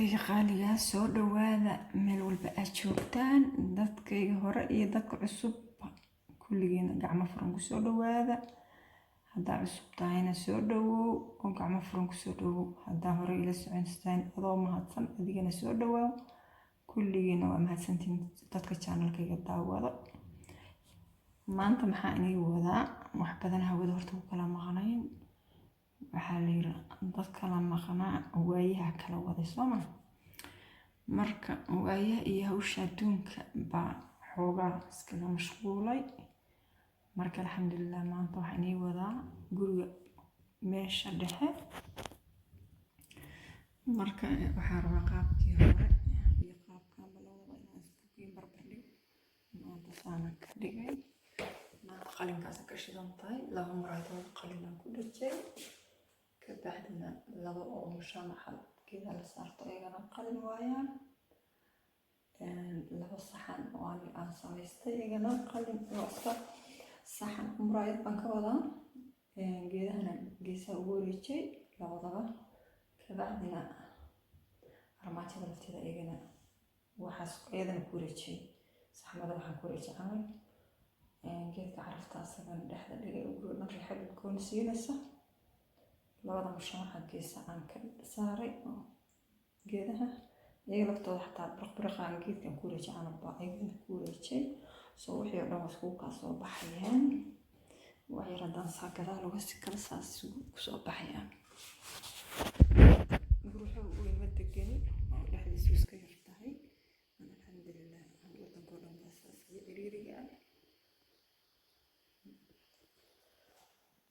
dadkayga qaaliga soo dhawaada meel walba aad joogtaan, dadkayga hore iyo dadka cusub kulligiina gacmo furan ku soo dhawaada. haddaa cusub tahayna soo dhawow oo gacmo furan ku soo dhawow. haddaa hore ila soconsataan adoo mahadsan adigana soo dhawaaw. kulligiina waa mahadsantiin dadka channelkayga daawada. maanta maxaa inii wadaa wax badan hawada horta ku kala maqnayn. waxaa la yiri dad kala maqnaa waayaha kala waday sooma. marka waayaha iyo hawsha adduunka baa xoogaa iskaga mashquulay. marka alxamdulillah maanta waxaa inii wadaa guriga meesha dhexe. marka waxaa rabaa qaabkii hore iyo qaabkan labadaba inaan isku barbardhig. maanta saana ka dhigay qalinkaas ka shidan tahay laba muraayad qalinaan ku dhajay. kabacdina laba oo mushamaxal geeda la saarto ayagana qalin waayaan. laba saxan oo aan samaystay ayagana qalin waa saxan muraayad baan ka wadaa. geedahana geesaha ugu wareejay labadaba. kabacdina armaajada lafteeda ayagana waxaas ayadana ku wareejay. saxmada waxaan ku wareejay camal geedka carafta asagana dhexda dhigay ugu riixad udgoon siinaysa. labada mushamaxa geesa aan ka saaray geedaha iyaga laftooda xataa birqaan geedkan ku wareejay camal baa ayagana ku wareejay. soo wixii oo dhan waa iskugu kaa soo baxayaan. waxay haddaan saa gadaal uga si kala saas ku soo baxayaan. guriga weyn ma degani oo dhexdiisu iska yar tahay. alxamdulillah wadankoo dhan baa saas iyo ciriiriga ah.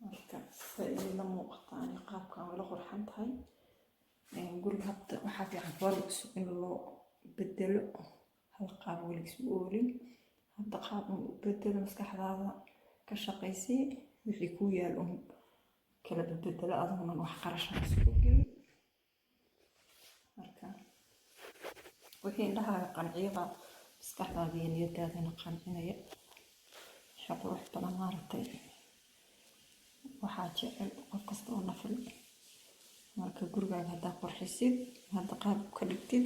marka faa'iido muuqataan qaabkan wala qurxan tahay. guriga hadda waxaa fiican wal cusub in loo bedelo hal qaab waligiis u oolin. hadda qaab u bedelo maskaxdaada ka shaqaysay wixii ku yaal un kala bedelo adaguna wax qarasho isku gelin. marka wixii indhahaaga qanciya maskaxdaada iyo niyadaadana qancinaya. qurux badan maaragtay waxaa jecel qof kasta oo nafil. marka gurigaaga haddaa qurxisid hadda qaab ka dhigtid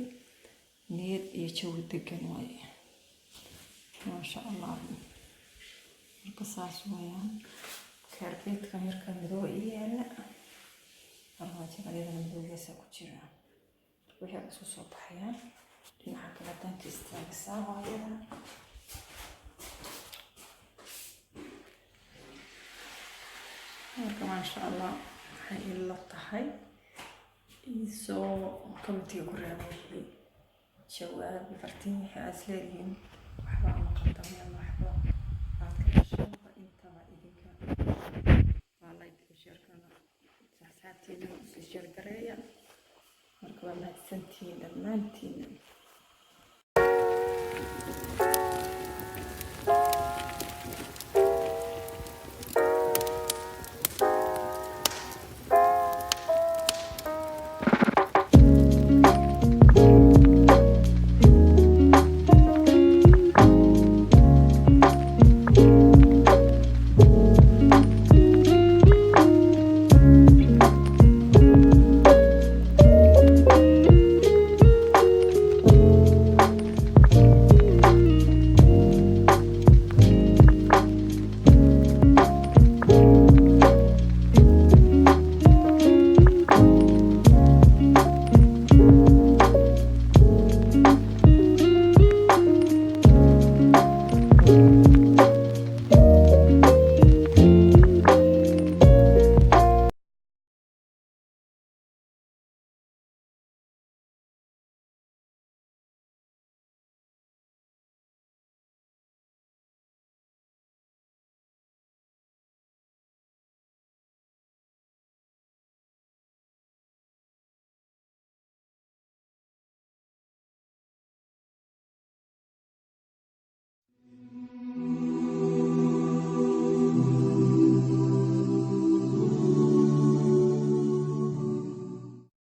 niyad iyo jawi degan waaye. maasha allah. marka saas weeyaan. kaarbeedka marka madow yaala armaajada ayadana madowgiisa ku jira. wixii isku soo baxayaan dhinaca kale danka istaaga saawayada. marka maasha allah waxay ila tahay isoo kamtiga ku reebay jawaab fartiin wixii aad leeyihiin waxba ama qaldameen waxba aad ka dhashay intaba idinka waa like share kana saxsaabtiina si share gareeya. marka waa mahadsantihiin dhammaantiin.